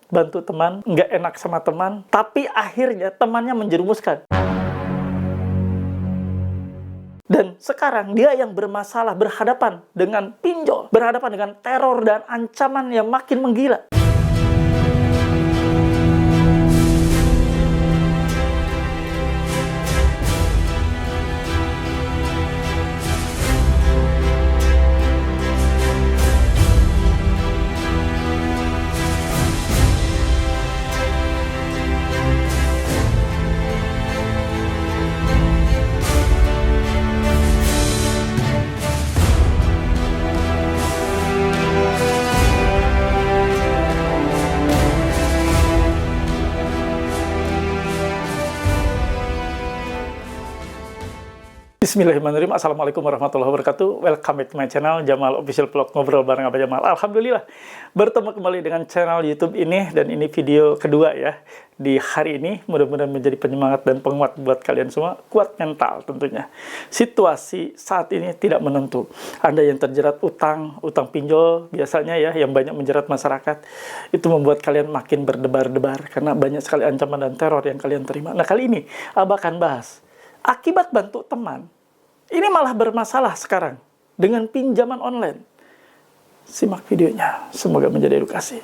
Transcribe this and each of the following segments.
bantu teman, nggak enak sama teman, tapi akhirnya temannya menjerumuskan. Dan sekarang dia yang bermasalah, berhadapan dengan pinjol, berhadapan dengan teror dan ancaman yang makin menggila. Bismillahirrahmanirrahim. Assalamualaikum warahmatullahi wabarakatuh. Welcome back to my channel, Jamal Official Vlog, ngobrol bareng Abah Jamal. Alhamdulillah, bertemu kembali dengan channel YouTube ini, dan ini video kedua ya, di hari ini. Mudah-mudahan menjadi penyemangat dan penguat buat kalian semua, kuat mental tentunya. Situasi saat ini tidak menentu. Anda yang terjerat utang pinjol, biasanya ya, yang banyak menjerat masyarakat, itu membuat kalian makin berdebar-debar, karena banyak sekali ancaman dan teror yang kalian terima. Nah, kali ini, Abah akan bahas, akibat bantu teman, ini malah bermasalah sekarang dengan pinjaman online. Simak videonya, semoga menjadi edukasi.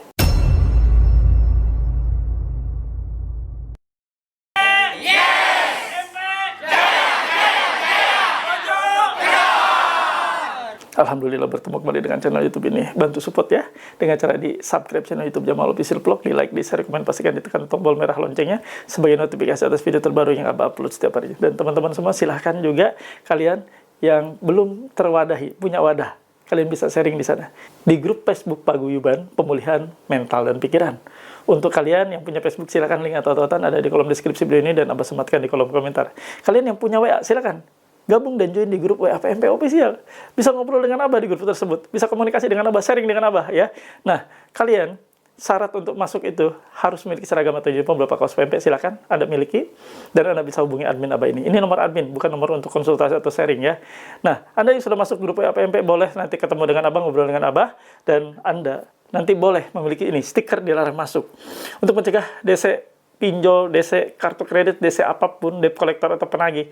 Alhamdulillah bertemu kembali dengan channel YouTube ini. Bantu support ya dengan cara di subscribe channel YouTube Jamal Official Vlog, di like, di share, komen, pastikan ditekan tombol merah loncengnya sebagai notifikasi atas video terbaru yang Abah upload setiap hari. Dan teman-teman semua, silahkan juga kalian yang belum terwadahi, punya wadah, kalian bisa sharing di sana di grup Facebook Paguyuban Pemulihan Mental dan Pikiran. Untuk kalian yang punya Facebook, silahkan link atau tautan ada di kolom deskripsi video ini, dan Abah sematkan di kolom komentar. Kalian yang punya WA, silahkan gabung dan join di grup WA PMP Official. Bisa ngobrol dengan Abah di grup tersebut, bisa komunikasi dengan Abah, sharing dengan Abah ya. Nah, kalian syarat untuk masuk itu harus memiliki seragam atau uniform beberapa kaos PMP, silahkan Anda miliki, dan Anda bisa hubungi admin Abah ini. Ini nomor admin, bukan nomor untuk konsultasi atau sharing ya. Nah, Anda yang sudah masuk grup WA PMP boleh nanti ketemu dengan Abah, ngobrol dengan Abah, dan Anda nanti boleh memiliki ini, stiker dilarang masuk. Untuk mencegah DC pinjol, DC kartu kredit, DC apapun, debt collector atau penagih,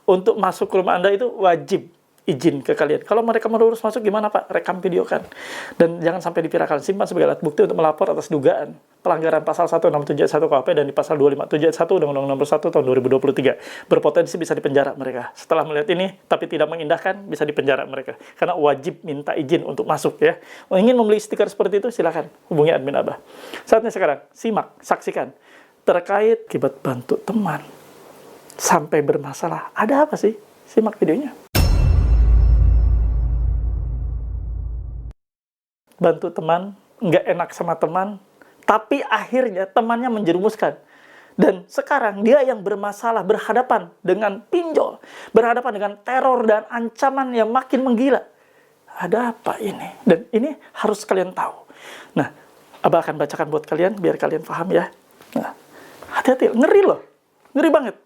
untuk masuk ke rumah Anda itu wajib izin ke kalian. Kalau mereka melurus masuk, gimana Pak? Rekam videokan. Dan jangan sampai dipiralkan. Simpan sebagai alat bukti untuk melapor atas dugaan pelanggaran pasal 167 KUHP dan di pasal 257 Undang-Undang Nomor 1 Tahun 2023. Berpotensi bisa dipenjara mereka. Setelah melihat ini, tapi tidak mengindahkan, bisa dipenjara mereka. Karena wajib minta izin untuk masuk ya. Ingin membeli stiker seperti itu, silakan hubungi admin Abah. Saatnya sekarang, simak, saksikan. Terkait akibat bantu teman sampai bermasalah, ada apa sih? Simak videonya. Bantu teman, nggak enak sama teman, tapi akhirnya temannya menjerumuskan. Dan sekarang dia yang bermasalah, berhadapan dengan pinjol, berhadapan dengan teror dan ancaman yang makin menggila. Ada apa ini? Dan ini harus kalian tahu. Nah, Abah akan bacakan buat kalian biar kalian paham ya. Nah, hati-hati, ngeri loh, ngeri banget.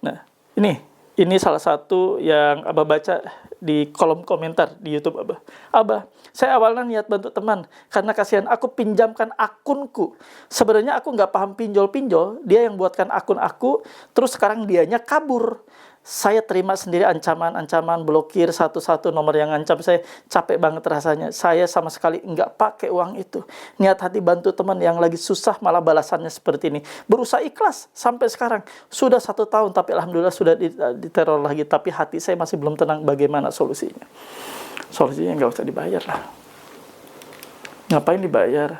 Nah, ini salah satu yang Abah baca di kolom komentar di YouTube Abah. Abah, saya awalnya niat bantu teman karena kasihan aku pinjamkan akunku. Sebenarnya aku nggak paham pinjol-pinjol, dia yang buatkan akun aku, terus sekarang dianya kabur. Saya terima sendiri ancaman-ancaman, blokir satu-satu nomor yang ngancam saya. Capek banget rasanya. Saya sama sekali nggak pakai uang itu. Niat hati bantu teman yang lagi susah, malah balasannya seperti ini. Berusaha ikhlas sampai sekarang. Sudah 1 tahun, tapi alhamdulillah sudah diteror lagi. Tapi hati saya masih belum tenang. Bagaimana solusinya? Solusinya nggak usah dibayar lah. Ngapain dibayar?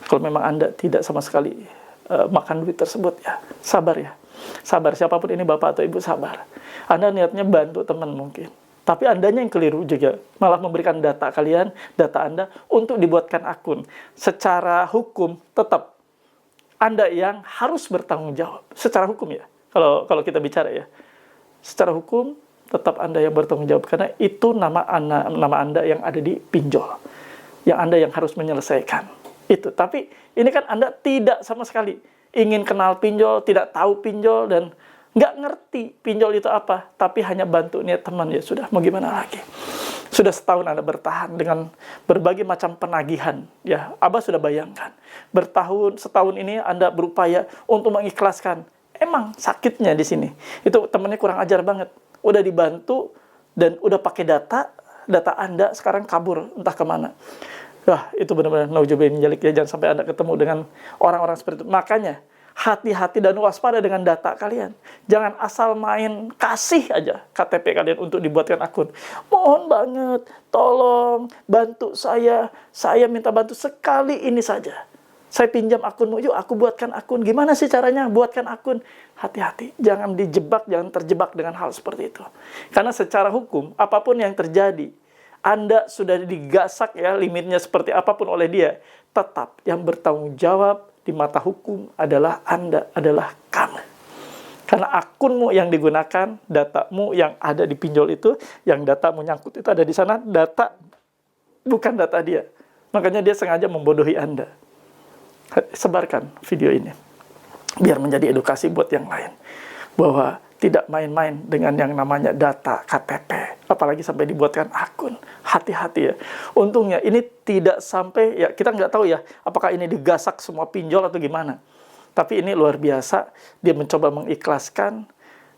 Kalau memang Anda tidak sama sekali makan duit tersebut, ya sabar ya. Sabar, siapapun ini bapak atau ibu, sabar. Anda niatnya bantu teman mungkin, tapi Andanya yang keliru juga, malah memberikan data kalian, data Anda untuk dibuatkan akun. Secara hukum tetap Anda yang harus bertanggung jawab. Secara hukum ya, kalau kita bicara ya, secara hukum tetap Anda yang bertanggung jawab, karena itu nama Anda yang ada di pinjol, yang Anda yang harus menyelesaikan itu. Tapi ini kan Anda tidak sama sekali ingin kenal pinjol, tidak tahu pinjol, dan nggak ngerti pinjol itu apa, tapi hanya bantu niat teman, ya sudah, mau gimana lagi. Sudah setahun Anda bertahan dengan berbagai macam penagihan. Ya, Abah sudah bayangkan. Setahun ini Anda berupaya untuk mengikhlaskan. Emang sakitnya di sini. Itu temennya kurang ajar banget. Udah dibantu dan udah pakai data Anda sekarang kabur entah kemana. Wah, itu benar-benar nauzubillah min dzalik ya. Jangan sampai Anda ketemu dengan orang-orang seperti itu. Makanya, hati-hati dan waspada dengan data kalian. Jangan asal main kasih aja KTP kalian untuk dibuatkan akun. Mohon banget, tolong bantu saya. Saya minta bantu sekali ini saja. Saya pinjam akunmu, yuk aku buatkan akun. Gimana sih caranya buatkan akun? Hati-hati, jangan jangan terjebak dengan hal seperti itu. Karena secara hukum, apapun yang terjadi, Anda sudah digasak ya, limitnya seperti apapun oleh dia. Tetap yang bertanggung jawab di mata hukum adalah Anda, adalah kamu. Karena akunmu yang digunakan, datamu yang ada di pinjol itu, yang datamu nyangkut itu ada di sana, data bukan data dia. Makanya dia sengaja membodohi Anda. Sebarkan video ini, biar menjadi edukasi buat yang lain. Bahwa tidak main-main dengan yang namanya data KTP, apalagi sampai dibuatkan akun. Hati-hati ya. Untungnya ini tidak sampai, ya kita nggak tahu ya, apakah ini digasak semua pinjol atau gimana. Tapi ini luar biasa, dia mencoba mengikhlaskan,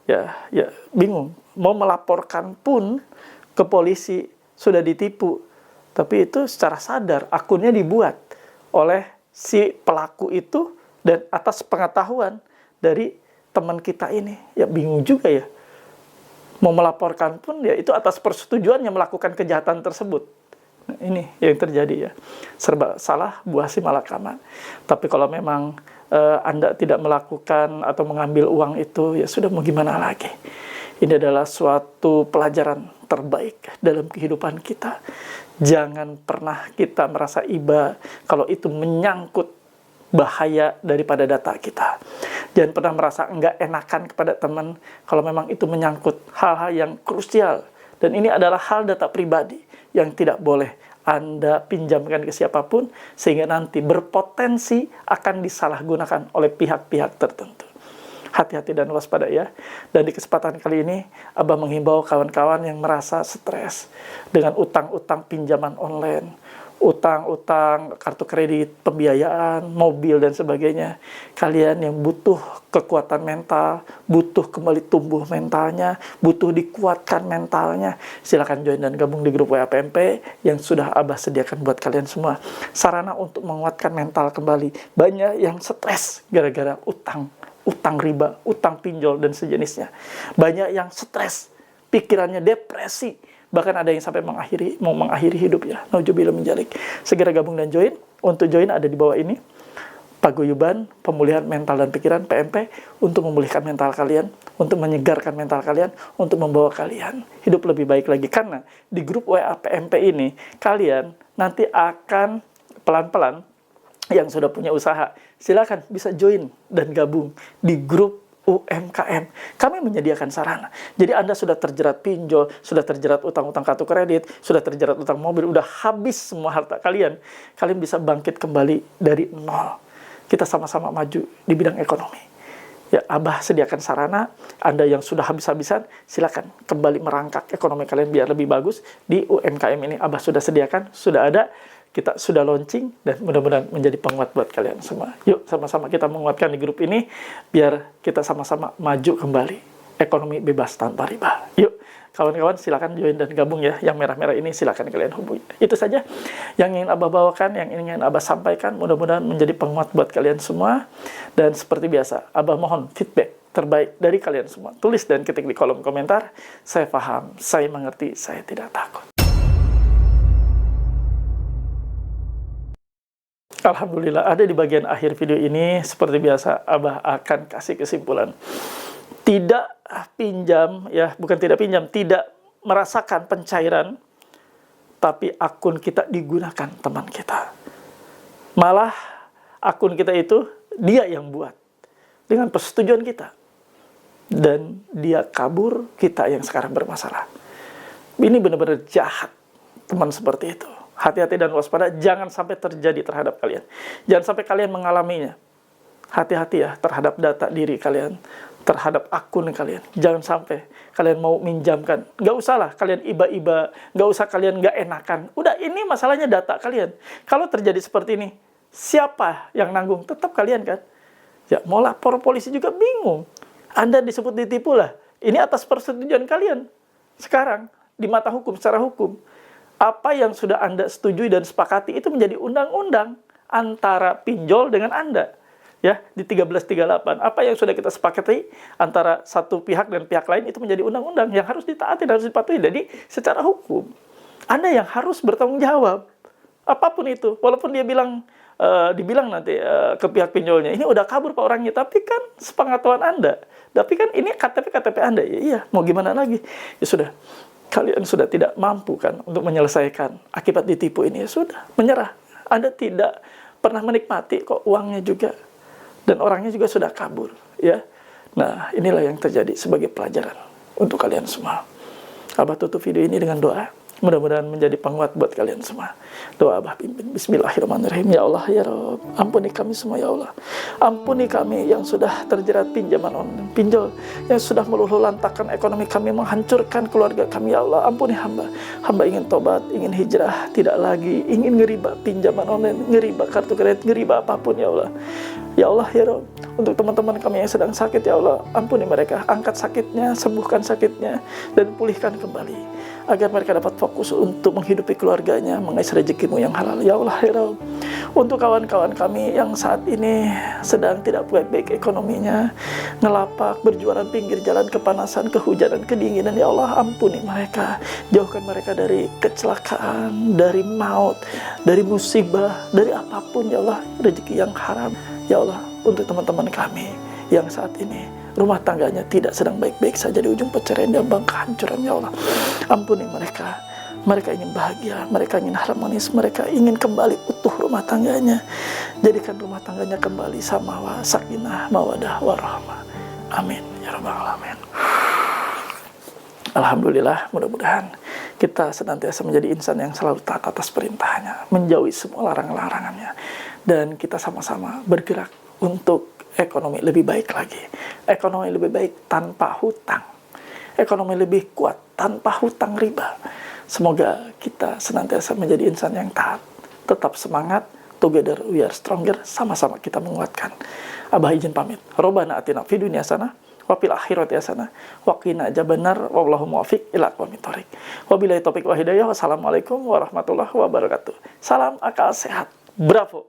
ya bingung. Mau melaporkan pun ke polisi, sudah ditipu. Tapi itu secara sadar, akunnya dibuat oleh si pelaku itu dan atas pengetahuan dari teman kita ini. Ya bingung juga ya. Mau melaporkan pun ya itu atas persetujuannya melakukan kejahatan tersebut. Nah, ini yang terjadi ya. Serba salah, buah si malakama. Tapi kalau memang Anda tidak melakukan atau mengambil uang itu, ya sudah mau gimana lagi. Ini adalah suatu pelajaran terbaik dalam kehidupan kita. Jangan pernah kita merasa iba kalau itu menyangkut bahaya daripada data kita. Jangan pernah merasa enggak enakan kepada teman kalau memang itu menyangkut hal-hal yang krusial. Dan ini adalah hal data pribadi yang tidak boleh Anda pinjamkan ke siapapun, sehingga nanti berpotensi akan disalahgunakan oleh pihak-pihak tertentu. Hati-hati dan waspada ya. Dan di kesempatan kali ini, Abah menghimbau kawan-kawan yang merasa stres dengan utang-utang pinjaman online, utang-utang kartu kredit, pembiayaan, mobil, dan sebagainya. Kalian yang butuh kekuatan mental, butuh kembali tumbuh mentalnya, butuh dikuatkan mentalnya, silakan join dan gabung di grup WA PMP yang sudah Abah sediakan buat kalian semua. Sarana untuk menguatkan mental kembali. Banyak yang stres gara-gara utang riba, utang pinjol, dan sejenisnya. Banyak yang stres, pikirannya depresi, bahkan ada yang sampai mau mengakhiri hidup ya. Nauzubillah min dzalik. Segera gabung dan join. Untuk join ada di bawah ini. Paguyuban pemulihan mental dan pikiran PMP untuk memulihkan mental kalian, untuk menyegarkan mental kalian, untuk membawa kalian hidup lebih baik lagi. Karena di grup WA PMP ini kalian nanti akan pelan-pelan yang sudah punya usaha, silakan bisa join dan gabung di grup UMKM. Kami menyediakan sarana. Jadi Anda sudah terjerat pinjol, sudah terjerat utang-utang kartu kredit, sudah terjerat utang mobil, udah habis semua harta kalian. Kalian bisa bangkit kembali dari nol. Kita sama-sama maju di bidang ekonomi. Ya, Abah sediakan sarana. Anda yang sudah habis-habisan, silakan kembali merangkak ekonomi kalian biar lebih bagus. Di UMKM ini Abah sudah sediakan, sudah ada. Kita sudah launching dan mudah-mudahan menjadi penguat buat kalian semua. Yuk sama-sama kita menguatkan di grup ini biar kita sama-sama maju kembali. Ekonomi bebas tanpa riba. Yuk kawan-kawan silakan join dan gabung ya. Yang merah-merah ini silakan kalian hubungi. Itu saja yang ingin Abah bawakan, yang ingin Abah sampaikan. Mudah-mudahan menjadi penguat buat kalian semua. Dan seperti biasa, Abah mohon feedback terbaik dari kalian semua. Tulis dan ketik di kolom komentar. Saya paham, saya mengerti, saya tidak takut. Alhamdulillah, ada di bagian akhir video ini. Seperti biasa, Abah akan kasih kesimpulan. Tidak pinjam, ya bukan tidak pinjam, tidak merasakan pencairan, tapi akun kita digunakan teman kita. Malah akun kita itu dia yang buat dengan persetujuan kita. Dan dia kabur, kita yang sekarang bermasalah. Ini benar-benar jahat teman seperti itu. Hati-hati dan waspada, jangan sampai terjadi terhadap kalian. Jangan sampai kalian mengalaminya. Hati-hati ya terhadap data diri kalian, terhadap akun kalian. Jangan sampai kalian mau minjamkan. Nggak usah lah kalian iba-iba, nggak usah kalian nggak enakan. Udah, ini masalahnya data kalian. Kalau terjadi seperti ini, siapa yang nanggung? Tetap kalian kan? Ya, mau lapor polisi juga bingung. Anda disebut ditipu lah. Ini atas persetujuan kalian. Sekarang, di mata hukum, secara hukum, apa yang sudah Anda setujui dan sepakati itu menjadi undang-undang antara pinjol dengan Anda. Ya, di 1338. Apa yang sudah kita sepakati antara satu pihak dan pihak lain itu menjadi undang-undang yang harus ditaati dan harus dipatuhi. Jadi, secara hukum, Anda yang harus bertanggung jawab. Apapun itu. Walaupun dia dibilang nanti ke pihak pinjolnya, ini udah kabur Pak orangnya, tapi kan sepengetahuan Anda. Tapi kan ini KTP Anda. Ya, iya, mau gimana lagi? Ya sudah. Kalian sudah tidak mampu kan untuk menyelesaikan akibat ditipu ini. Ya sudah, menyerah. Anda tidak pernah menikmati kok uangnya juga. Dan orangnya juga sudah kabur, ya. Nah, inilah yang terjadi sebagai pelajaran untuk kalian semua. Abah tutup video ini dengan doa. Mudah-mudahan menjadi penguat buat kalian semua. Doa Abah pimpin. Bismillahirrahmanirrahim. Ya Allah, ya Rabb, ampuni kami semua ya Allah. Ampuni kami yang sudah terjerat pinjaman online, pinjol, yang sudah meluluh lantakkan ekonomi kami, menghancurkan keluarga kami ya Allah. Ampuni hamba. Hamba ingin tobat, ingin hijrah, tidak lagi ingin ngeriba pinjaman online, ngeriba kartu kredit, ngeriba apapun ya Allah. Ya Allah, ya Rabb, untuk teman-teman kami yang sedang sakit ya Allah, ampuni mereka, angkat sakitnya, sembuhkan sakitnya, dan pulihkan kembali, agar mereka dapat fokus untuk menghidupi keluarganya, mengais rezekimu yang halal. Ya Allah, ya Rabb, untuk kawan-kawan kami yang saat ini sedang tidak baik-baik ekonominya, ngelapak, berjualan pinggir jalan, kepanasan, kehujanan, kedinginan, ya Allah, ampuni mereka, jauhkan mereka dari kecelakaan, dari maut, dari musibah, dari apapun ya Allah, rezeki yang haram. Ya Allah, untuk teman-teman kami yang saat ini rumah tangganya tidak sedang baik-baik saja, di ujung perceraian dan kehancuran ya Allah, ampuni mereka. Mereka ingin bahagia, mereka ingin harmonis, mereka ingin kembali utuh rumah tangganya. Jadikan rumah tangganya kembali samawa, sakinah, mawadah, warahmah. Amin ya rabbal alamin. Alhamdulillah, mudah-mudahan kita senantiasa menjadi insan yang selalu taat atas perintahnya, menjauhi semua larangan-larangannya, dan kita sama-sama bergerak untuk ekonomi lebih baik lagi. Ekonomi lebih baik tanpa hutang. Ekonomi lebih kuat tanpa hutang riba. Semoga kita senantiasa menjadi insan yang taat. Tetap semangat. Together we are stronger. Sama-sama kita menguatkan. Abah izin pamit. Robbana atina fid dunya hasanah wa fil akhirati hasanah wa qina adzabannar. Wallahu muwaffiq ila aqwamit thoriq. Wabillahi taufiq wa hidayah. Wassalamualaikum warahmatullahi wabarakatuh. Salam akal sehat. Bravo.